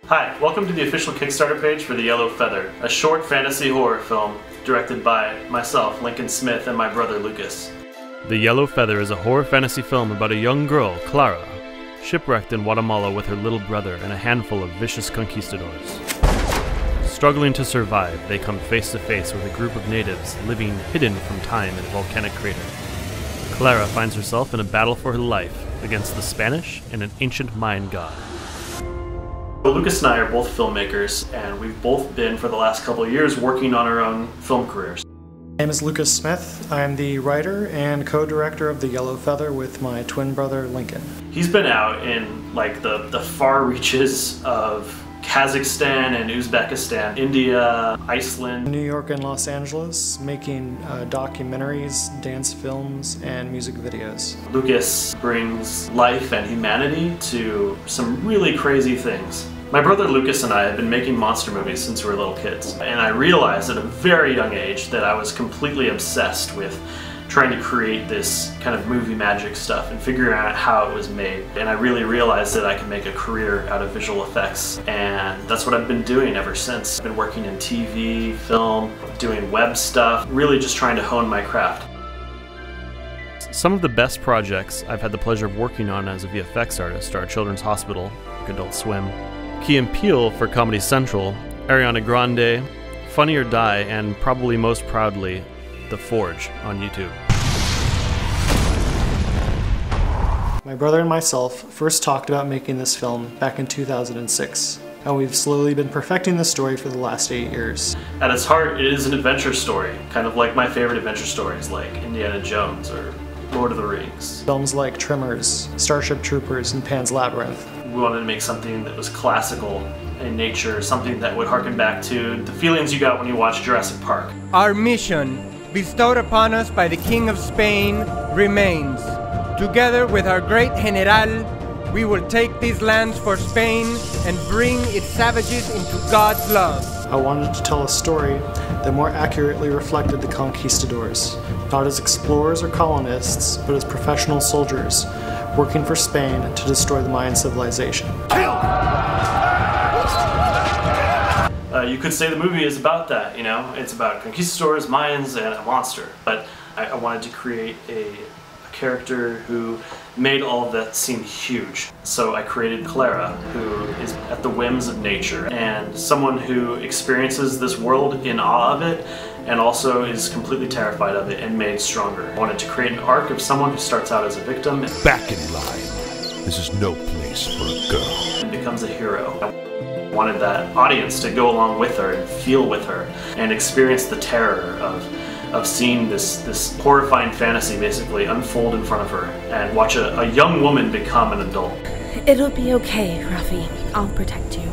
Hi, welcome to the official Kickstarter page for The Yellow Feather, a short fantasy horror film directed by myself, Lincoln Smith, and my brother Lucas. The Yellow Feather is a horror fantasy film about a young girl, Clara, shipwrecked in Guatemala with her little brother and a handful of vicious conquistadors. Struggling to survive, they come face to face with a group of natives living hidden from time in a volcanic crater. Clara finds herself in a battle for her life against the Spanish and an ancient Mayan god. Lucas and I are both filmmakers, and we've both been, for the last couple of years, working on our own film careers. My name is Lucas Smith. I'm the writer and co-director of The Yellow Feather with my twin brother, Lincoln. He's been out in the far reaches of Kazakhstan and Uzbekistan, India, Iceland, New York and Los Angeles, making documentaries, dance films, and music videos. Lucas brings life and humanity to some really crazy things. My brother Lucas and I have been making monster movies since we were little kids, and I realized at a very young age that I was completely obsessed with trying to create this kind of movie magic stuff and figuring out how it was made. And I really realized that I could make a career out of visual effects, and that's what I've been doing ever since. I've been working in TV, film, doing web stuff, really just trying to hone my craft. Some of the best projects I've had the pleasure of working on as a VFX artist are Children's Hospital, Adult Swim, Key and Peele for Comedy Central, Ariana Grande, Funny or Die, and probably most proudly, The Forge on YouTube. My brother and myself first talked about making this film back in 2006, and we've slowly been perfecting the story for the last 8 years. At its heart, it is an adventure story, kind of like my favorite adventure stories like Indiana Jones or Lord of the Rings. Films like Tremors, Starship Troopers, and Pan's Labyrinth. We wanted to make something that was classical in nature, something that would harken back to the feelings you got when you watched Jurassic Park. Our mission, bestowed upon us by the King of Spain, remains. Together with our great General, we will take these lands for Spain and bring its savages into God's love. I wanted to tell a story that more accurately reflected the conquistadors, not as explorers or colonists, but as professional soldiers working for Spain to destroy the Mayan civilization. You could say the movie is about that, you know? It's about conquistadors, Mayans, and a monster. But I wanted to create a character who made all of that seem huge. So I created Clara, who is at the whims of nature, and someone who experiences this world in awe of it, and also is completely terrified of it and made stronger. I wanted to create an arc of someone who starts out as a victim. Back in line. This is no place for a girl. And becomes a hero. I wanted that audience to go along with her and feel with her and experience the terror of seeing this horrifying fantasy basically unfold in front of her and watch a young woman become an adult. It'll be okay, Rafi. I'll protect you.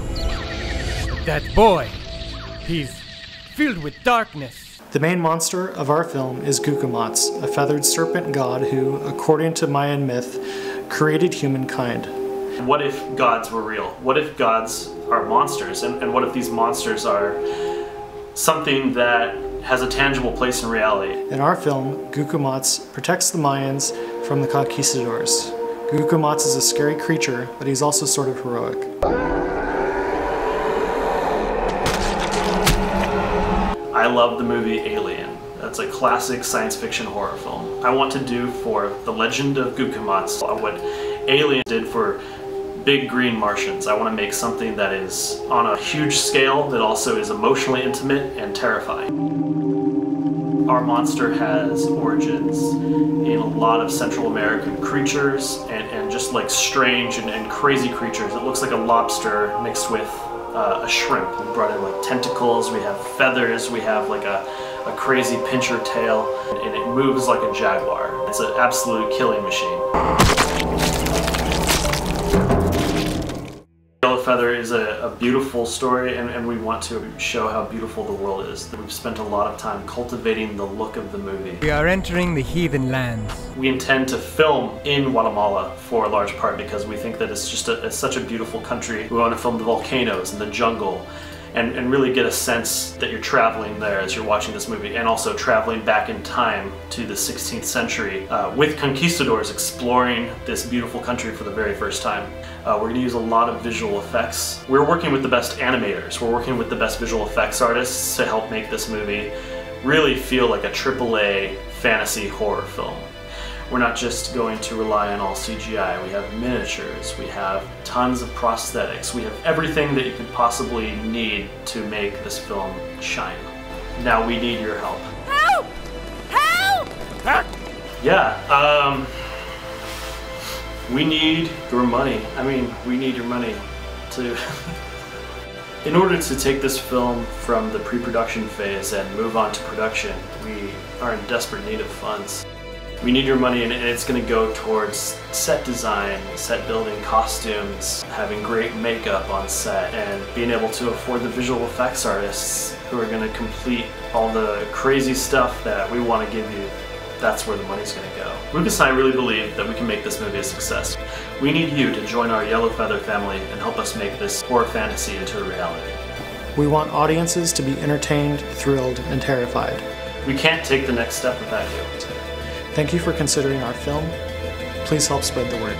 That boy, he's filled with darkness. The main monster of our film is Gukumats, a feathered serpent god who, according to Mayan myth, created humankind. What if gods were real? What if gods are monsters? And what if these monsters are something that has a tangible place in reality? In our film, Gukumats protects the Mayans from the conquistadors. Gukumats is a scary creature, but he's also sort of heroic. I love the movie Alien. That's a classic science fiction horror film. I want to do for The Legend of Gukumats what Alien did for Big Green Martians. I want to make something that is on a huge scale that also is emotionally intimate and terrifying. Our monster has origins in a lot of Central American creatures and just like strange and crazy creatures. It looks like a lobster mixed with a shrimp. We brought in like tentacles, we have feathers, we have like a crazy pincher tail, and it moves like a jaguar. It's an absolute killing machine. Yellow Feather is a beautiful story, and we want to show how beautiful the world is. We've spent a lot of time cultivating the look of the movie. We are entering the heathen lands. We intend to film in Guatemala for a large part because we think that it's just it's such a beautiful country. We want to film the volcanoes and the jungle and really get a sense that you're traveling there as you're watching this movie, and also traveling back in time to the 16th century with conquistadors exploring this beautiful country for the very first time. We're going to use a lot of visual effects. We're working with the best animators. We're working with the best visual effects artists to help make this movie really feel like a AAA fantasy horror film. We're not just going to rely on all CGI. We have miniatures, we have tons of prosthetics, we have everything that you could possibly need to make this film shine. Now we need your help. Help! Help! Yeah, we need your money. We need your money to... In order to take this film from the pre-production phase and move on to production, we are in desperate need of funds. We need your money, and it's going to go towards set design, set building, costumes, having great makeup on set, and being able to afford the visual effects artists who are going to complete all the crazy stuff that we want to give you. That's where the money's going to go. Lucas and I really believe that we can make this movie a success. We need you to join our Yellow Feather family and help us make this horror fantasy into a reality. We want audiences to be entertained, thrilled, and terrified. We can't take the next step without you. Thank you for considering our film. Please help spread the word.